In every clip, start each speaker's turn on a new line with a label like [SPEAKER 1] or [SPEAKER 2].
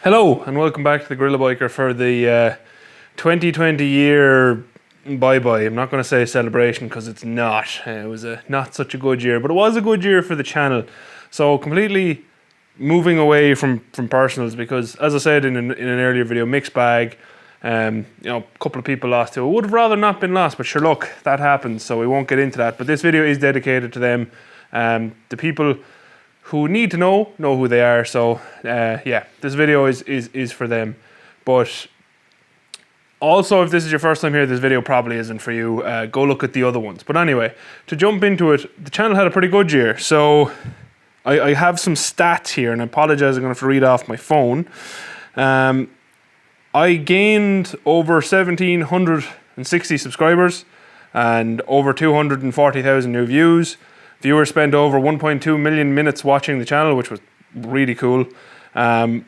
[SPEAKER 1] Hello and welcome back to the GorillaBiker for the 2020 year bye-bye. I'm not going to say celebration because it's not. It was not such a good year, but it was a good year for the channel. So completely moving away from personals because, as I said in an earlier video, mixed bag. You know, a couple of people lost who would have rather not been lost, but sure, look, that happens, so we won't get into that. But this video is dedicated to them. The people who need to know who they are. So yeah, this video is for them. But also, if this is your first time here, this video probably isn't for you. Go look at the other ones. But anyway, to jump into it, the channel had a pretty good year. So I have some stats here, and I apologize, I'm going to have to read off my phone. I gained over 1,760 subscribers and over 240,000 new views. Viewers spent over 1.2 million minutes watching the channel, which was really cool. And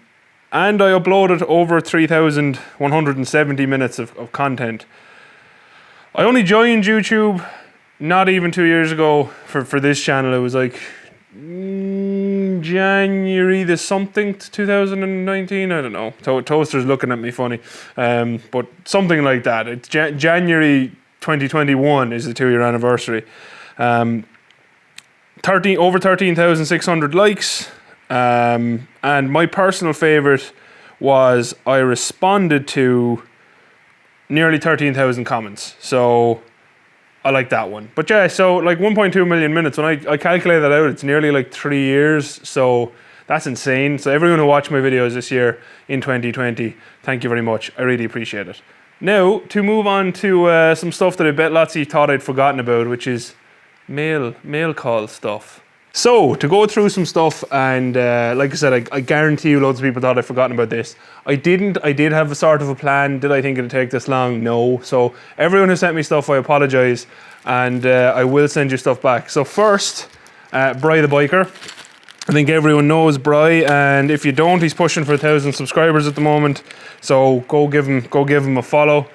[SPEAKER 1] I uploaded over 3,170 minutes of content. I only joined YouTube not even 2 years ago for this channel. It was like January the something 2019. I don't know. Toaster's looking at me funny. But something like that. It's January 2021 is the 2-year anniversary. Over 13,600 likes, and my personal favorite was I responded to nearly 13,000 comments, so I like that one. But yeah, so like 1.2 million minutes, when I calculate that out, it's nearly like 3 years, so that's insane. So everyone who watched my videos this year in 2020, thank you very much, I really appreciate it. Now, to move on to some stuff that I bet lots of you thought I'd forgotten about, which is mail call stuff. So to go through some stuff, and like I said, I guarantee you loads of people thought I'd forgotten about this. I didn't. I did have a sort of a plan. Did I think it'd take this long? No. So everyone who sent me stuff, I apologize, and I will send you stuff back. So first, Bry the Biker. I think everyone knows Bry, and if you don't, he's pushing for 1,000 subscribers at the moment. So go give him a follow.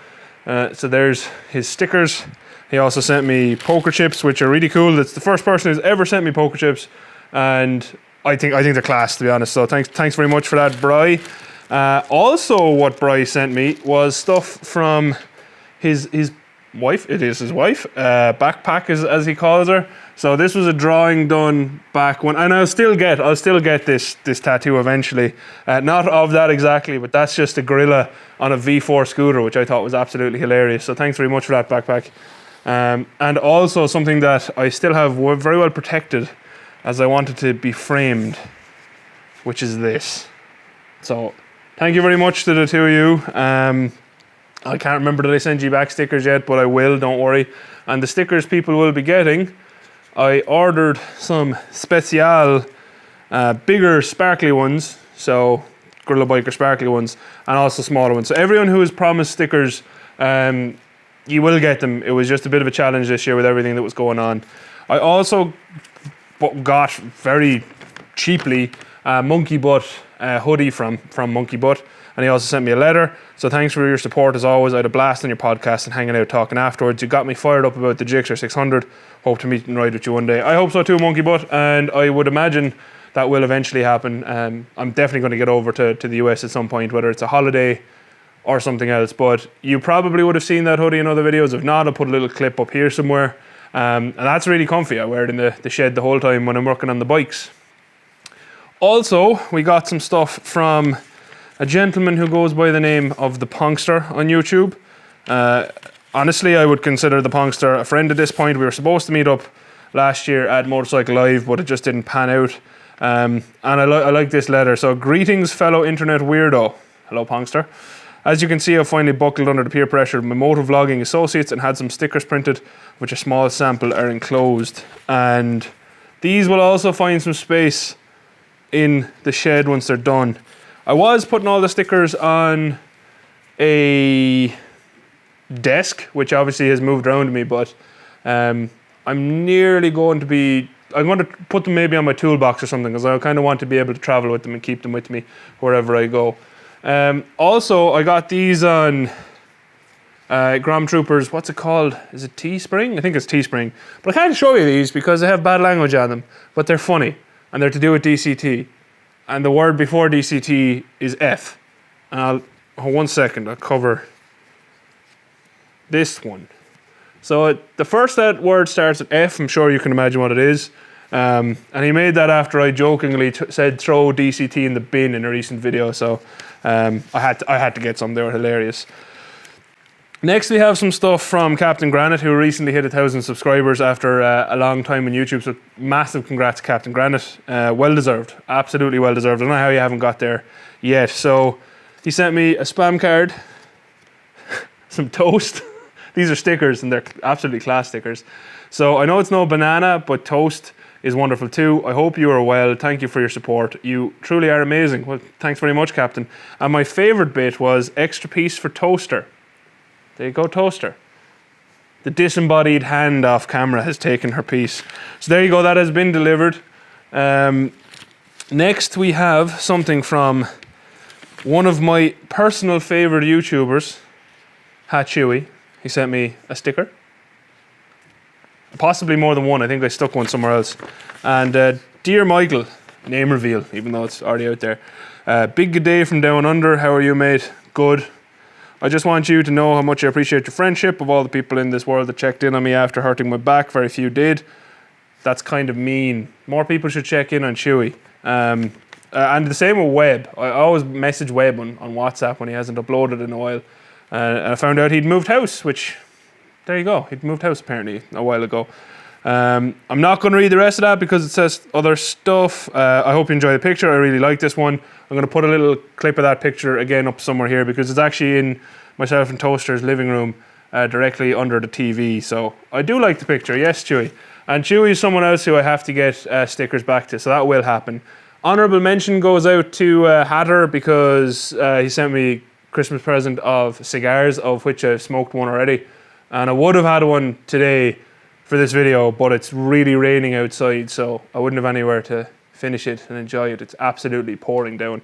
[SPEAKER 1] So there's his stickers. He also sent me poker chips, which are really cool. It's the first person who's ever sent me poker chips, and I think they're class, to be honest. So thanks very much for that, Bry. Also, what Bry sent me was stuff from his wife. It is his wife, backpack as he calls her. So this was a drawing done back when, and I'll still get this tattoo eventually. Not of that exactly, but that's just a gorilla on a V4 scooter, which I thought was absolutely hilarious. So thanks very much for that, backpack. And also something that I still have very well protected, as I wanted to be framed, which is this. So thank you very much to the two of you. I can't remember that I sent you back stickers yet, but I will, don't worry. And the stickers people will be getting, I ordered some special bigger sparkly ones, so GorillaBiker sparkly ones, and also smaller ones. So everyone who has promised stickers, you will get them. It was just a bit of a challenge this year with everything that was going on. I also got very cheaply a monkey butt hoodie from Monkey Butt, and he also sent me a letter. So thanks for your support as always. I had a blast on your podcast and hanging out talking afterwards. You got me fired up about the GSX-R. Hope to meet and ride with you one day. I hope so too, Monkey Butt, and I would imagine that will eventually happen. I'm definitely going to get over to the US at some point, whether it's a holiday or something else, but you probably would have seen that hoodie in other videos. If not, I'll put a little clip up here somewhere. And that's really comfy. I wear it in the shed the whole time when I'm working on the bikes. Also, we got some stuff from a gentleman who goes by the name of the Pongster on YouTube. Honestly, I would consider the Pongster a friend at this point. We were supposed to meet up last year at Motorcycle Live, but it just didn't pan out. And I like this letter. So, greetings, fellow internet weirdo. Hello, Pongster. As you can see, I finally buckled under the peer pressure of my motovlogging associates and had some stickers printed, which a small sample are enclosed. And these will also find some space in the shed once they're done. I was putting all the stickers on a desk, which obviously has moved around me, but I'm nearly going to put them maybe on my toolbox or something, because I kind of want to be able to travel with them and keep them with me wherever I go. Also, I got these on Grom Troopers, what's it called? Is it Teespring? I think it's Teespring. But I can't show you these because they have bad language on them, but they're funny, and they're to do with DCT. and the word before DCT is F. And one second, I'll cover this one. So the first that word starts at F, I'm sure you can imagine what it is. And he made that after I jokingly said throw DCT in the bin in a recent video, so I had to get some. They were hilarious. Next we have some stuff from Captain Granite, who recently hit 1,000 subscribers after a long time on YouTube, so massive congrats Captain Granite. Well deserved, absolutely well deserved. I don't know how you haven't got there yet. So he sent me a spam card, some toast. These are stickers and they're absolutely class stickers. So I know it's no banana, but toast is wonderful too. I hope you are well. Thank you for your support. You truly are amazing. Well, thanks very much, Captain. And my favorite bit was extra piece for toaster. There you go, toaster. The disembodied hand off camera has taken her piece. So there you go, that has been delivered. Next we have something from one of my personal favorite YouTubers, Hat Chewy. He sent me a sticker. Possibly more than one, I think I stuck one somewhere else. And Dear Michael, name reveal, even though it's already out there. Big good day from down under, how are you, mate? Good. I just want you to know how much I appreciate your friendship. Of all the people in this world that checked in on me after hurting my back, very few did. That's kind of mean. More people should check in on Chewy. And the same with Webb. I always message Webb on WhatsApp when he hasn't uploaded in a while. And I found out he'd moved house, which, there you go. He'd moved house apparently a while ago. I'm not going to read the rest of that because it says other stuff. I hope you enjoy the picture. I really like this one. I'm going to put a little clip of that picture again up somewhere here because it's actually in myself and Toaster's living room directly under the TV. So I do like the picture. Yes, Chewy. And Chewy is someone else who I have to get stickers back to, so that will happen. Honourable mention goes out to Hatter because he sent me Christmas present of cigars, of which I've smoked one already. And I would have had one today for this video, but it's really raining outside, so I wouldn't have anywhere to finish it and enjoy it. It's absolutely pouring down.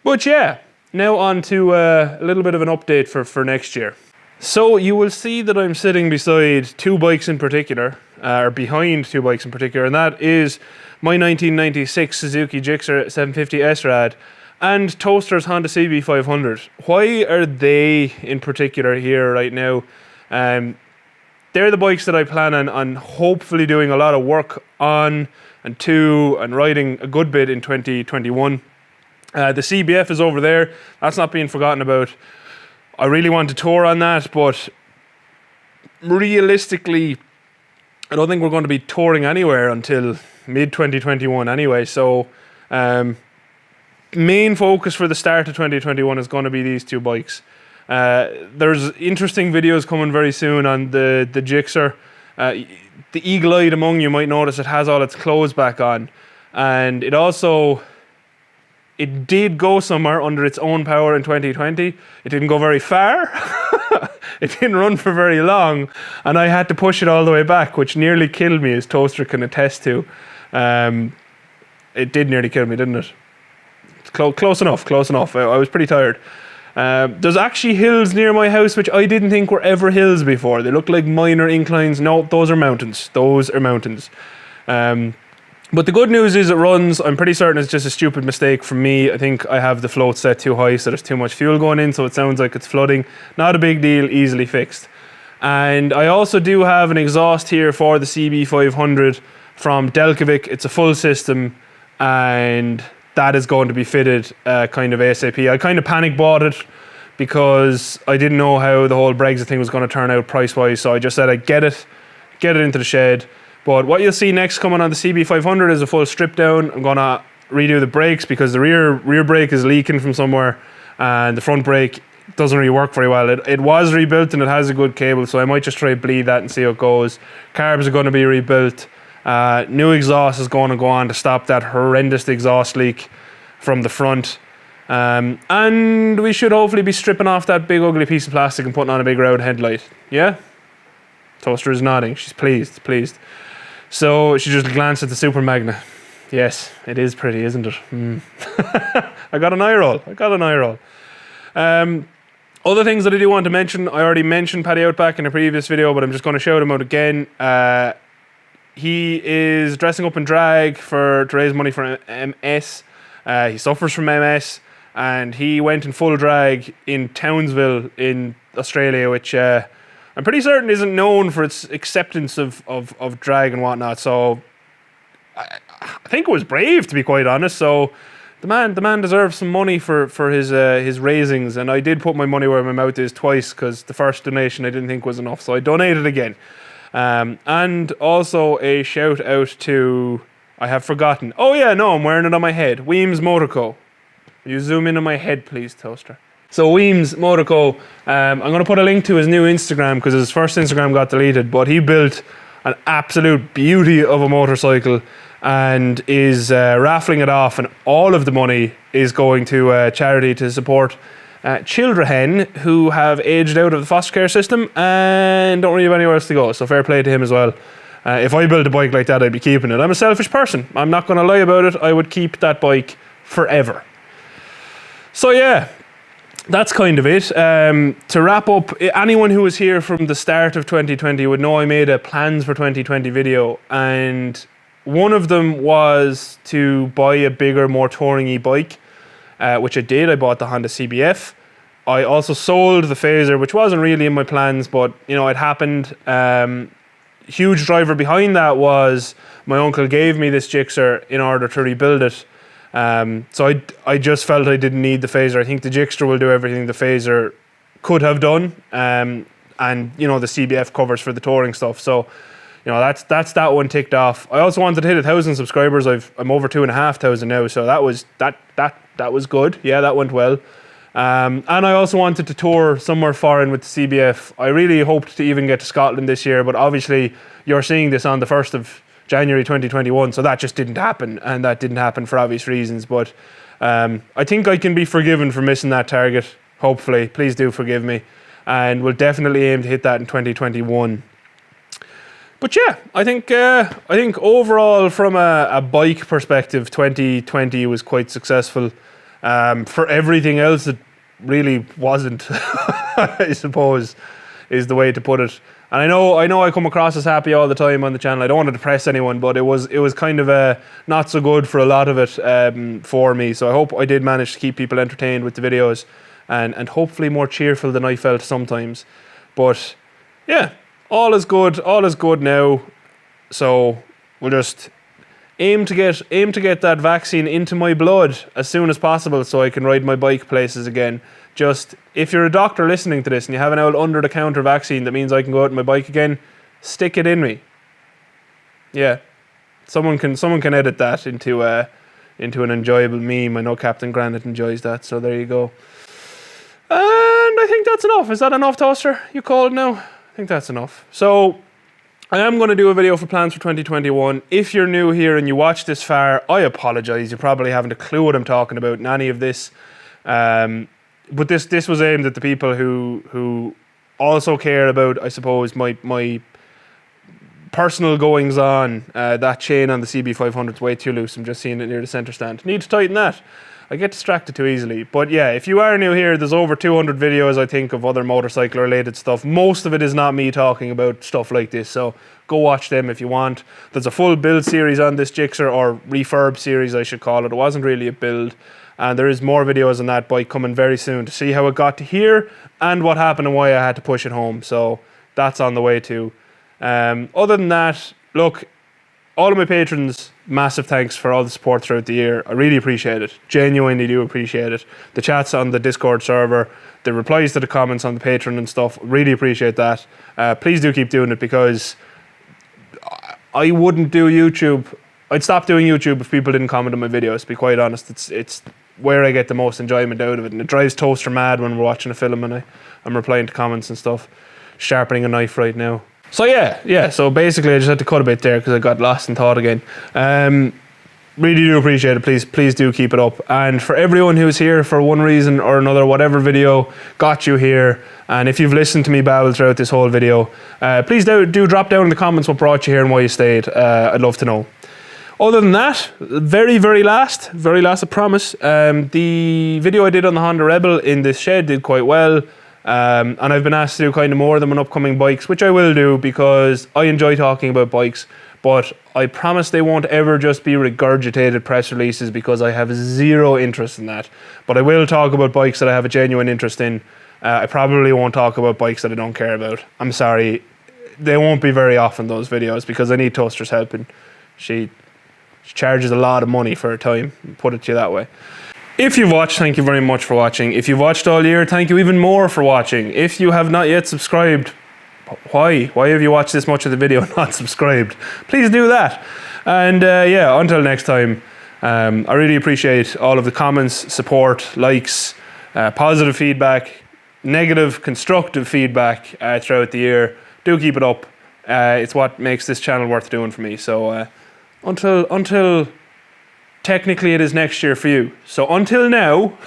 [SPEAKER 1] But yeah, now on to a little bit of an update for next year. So you will see that I'm sitting beside two bikes in particular, or behind two bikes in particular, and that is my 1996 Suzuki GSX-R 750 SRAD and Toaster's Honda CB500. Why are they in particular here right now? They're the bikes that I plan on hopefully doing a lot of work on and to and riding a good bit in 2021. The CBF is over there. That's not being forgotten about. I really want to tour on that, but realistically, I don't think we're going to be touring anywhere until mid-2021 anyway. So main focus for the start of 2021 is going to be these two bikes. There's interesting videos coming very soon on the GSX-R. The eagle-eyed among you might notice it has all its clothes back on, and it did go somewhere under its own power in 2020. It didn't go very far. It didn't run for very long, and I had to push it all the way back, which nearly killed me, as Toaster can attest to. It did nearly kill me, didn't it? Close enough. I was pretty tired. There's actually hills near my house which I didn't think were ever hills before. They look like minor inclines. No, those are mountains. But the good news is it runs. I'm pretty certain it's just a stupid mistake from me. I think I have the float set too high, so there's too much fuel going in, so it sounds like it's flooding. Not a big deal, easily fixed. And I also do have an exhaust here for the CB500 from Delkovic. It's a full system, and that is going to be fitted kind of ASAP. I kind of panic bought it because I didn't know how the whole Brexit thing was going to turn out price-wise, so I just said I'd get it into the shed. But what you'll see next coming on the CB500 is a full strip down. I'm going to redo the brakes because the rear brake is leaking from somewhere, and the front brake doesn't really work very well. It was rebuilt and it has a good cable, so I might just try to bleed that and see how it goes. Carbs are going to be rebuilt. New exhaust is going to go on to stop that horrendous exhaust leak from the front. And we should hopefully be stripping off that big ugly piece of plastic and putting on a big round headlight. Yeah? Toaster is nodding. She's pleased. So she just glanced at the Super Magna. Yes, it is pretty, isn't it? I got an eye roll. Other things that I do want to mention, I already mentioned Paddy Outback in a previous video, but I'm just going to shout him out again. He is dressing up in drag to raise money for MS. He suffers from MS, and he went in full drag in Townsville in Australia, which I'm pretty certain isn't known for its acceptance of drag and whatnot. So I think it was brave, to be quite honest. So the man deserves some money for his raisings, and I did put my money where my mouth is twice, because the first donation I didn't think was enough, so I donated again. And also a shout out to, I have forgotten. Oh yeah, no, I'm wearing it on my head. Weems Motorco. You zoom in on my head, please, Toaster. So Weems Motorco, I'm going to put a link to his new Instagram, because his first Instagram got deleted, but he built an absolute beauty of a motorcycle and is raffling it off, and all of the money is going to a charity to support children who have aged out of the foster care system and don't really have anywhere else to go. So fair play to him as well. If I built a bike like that, I'd be keeping it. I'm a selfish person. I'm not going to lie about it. I would keep that bike forever. So yeah, that's kind of it. To wrap up, anyone who was here from the start of 2020 would know I made a plans for 2020 video, and one of them was to buy a bigger, more touring-y bike, which I did. I bought the Honda CBF. I also sold the Phaser, which wasn't really in my plans, but you know, it happened. Huge driver behind that was my uncle gave me this Gixxer in order to rebuild it. So I just felt I didn't need the Phaser. I think the Gixxer will do everything the Phaser could have done, and you know, the CBF covers for the touring stuff. So you know, that's that one ticked off. I also wanted to hit 1,000 subscribers. I'm over 2,500 now, so that was good. Yeah, that went well. And I also wanted to tour somewhere foreign with the CBF. I really hoped to even get to Scotland this year, but obviously you're seeing this on the 1st of January 2021, so that just didn't happen, and that didn't happen for obvious reasons. But I think I can be forgiven for missing that target. Hopefully, please do forgive me, and we'll definitely aim to hit that in 2021. But yeah, I think overall, from a bike perspective, 2020 was quite successful. For everything else, it really wasn't. I suppose is the way to put it. And I know I come across as happy all the time on the channel. I don't want to depress anyone, but it was kind of not so good for a lot of it for me. So I hope I did manage to keep people entertained with the videos, and hopefully more cheerful than I felt sometimes. But yeah. All is good now. So we'll just aim to get that vaccine into my blood as soon as possible, so I can ride my bike places again. Just, if you're a doctor listening to this and you have an old under-the-counter vaccine that means I can go out on my bike again, stick it in me. Yeah, someone can edit that into an enjoyable meme. I know Captain Granite enjoys that, so there you go. And I think that's enough. Is that enough, Toaster? You call it now? I think that's enough. So I am going to do a video for plans for 2021. If you're new here and you watch this far, I apologize. You probably haven't a clue what I'm talking about in any of this. But this was aimed at the people who also care about, I suppose, my personal goings on. That chain on the CB500 is way too loose. I'm just seeing it near the center stand. Need to tighten that. I get distracted too easily. But yeah, if you are new here, there's over 200 videos, I think, of other motorcycle related stuff. Most of it is not me talking about stuff like this, so go watch them if you want. There's a full build series on this Gixxer, or refurb series I should call it. It wasn't really a build. And there is more videos on that bike coming very soon to see how it got to here and what happened and why I had to push it home. So that's on the way too. Other than that, look, all of my patrons, massive thanks for all the support throughout the year. I really appreciate it. Genuinely do appreciate it. The chats on the Discord server, the replies to the comments on the Patreon and stuff, really appreciate that. Please do keep doing it, because I wouldn't do YouTube. I'd stop doing YouTube if people didn't comment on my videos, to be quite honest. It's where I get the most enjoyment out of it, and it drives Toaster mad when we're watching a film and I'm replying to comments and stuff. Sharpening a knife right now. So yeah, so basically I just had to cut a bit there because I got lost in thought again. Really do appreciate it. Please do keep it up. And for everyone who's here for one reason or another, whatever video got you here, and if you've listened to me babble throughout this whole video, please do drop down in the comments what brought you here and why you stayed. I'd love to know. Other than that, very last, I promise, the video I did on the Honda Rebel in this shed did quite well. And I've been asked to do kind of more of them on upcoming bikes, which I will do because I enjoy talking about bikes. but I promise they won't ever just be regurgitated press releases, because I have zero interest in that. But I will talk about bikes that I have a genuine interest in. I probably won't talk about bikes that I don't care about. I'm sorry. They won't be very often, those videos, because I need Toaster's help, and she charges a lot of money for her time, put it to you that way. If you've watched, thank you very much for watching. If you've watched all year, thank you even more for watching. If you have not yet subscribed, why have you watched this much of the video and not subscribed? Please do that. And yeah, until next time, I really appreciate all of the comments, support, likes, positive feedback, negative, constructive feedback throughout the year. Do keep it up. It's what makes this channel worth doing for me. So until technically it is next year for you. So until now,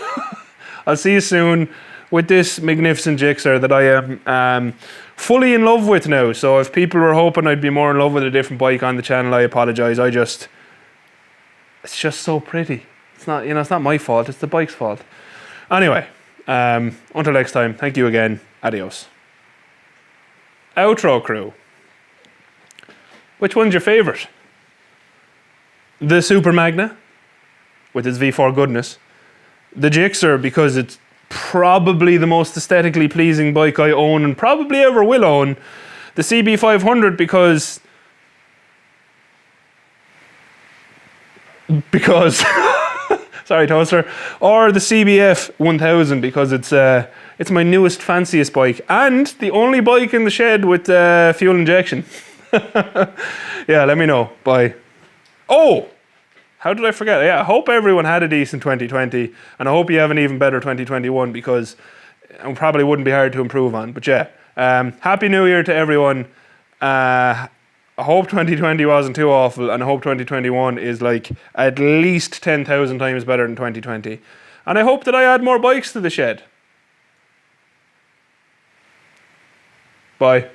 [SPEAKER 1] I'll see you soon with this magnificent GSX-R that I am fully in love with now. So if people were hoping I'd be more in love with a different bike on the channel, I apologise. It's just so pretty. It's not, it's not my fault, it's the bike's fault. Anyway, until next time, thank you again. Adios. Outro crew. Which one's your favourite? The Super Magna, with its V4 goodness. The GSX-R, because it's probably the most aesthetically pleasing bike I own and probably ever will own. The CB500, because sorry, Toaster. Or the CBF 1000, because it's my newest, fanciest bike, and the only bike in the shed with fuel injection. Yeah, let me know. Bye. Oh, how did I forget? Yeah, I hope everyone had a decent 2020, and I hope you have an even better 2021, because it probably wouldn't be hard to improve on. But yeah, Happy New Year to everyone. I hope 2020 wasn't too awful, and I hope 2021 is like at least 10,000 times better than 2020. And I hope that I add more bikes to the shed. Bye.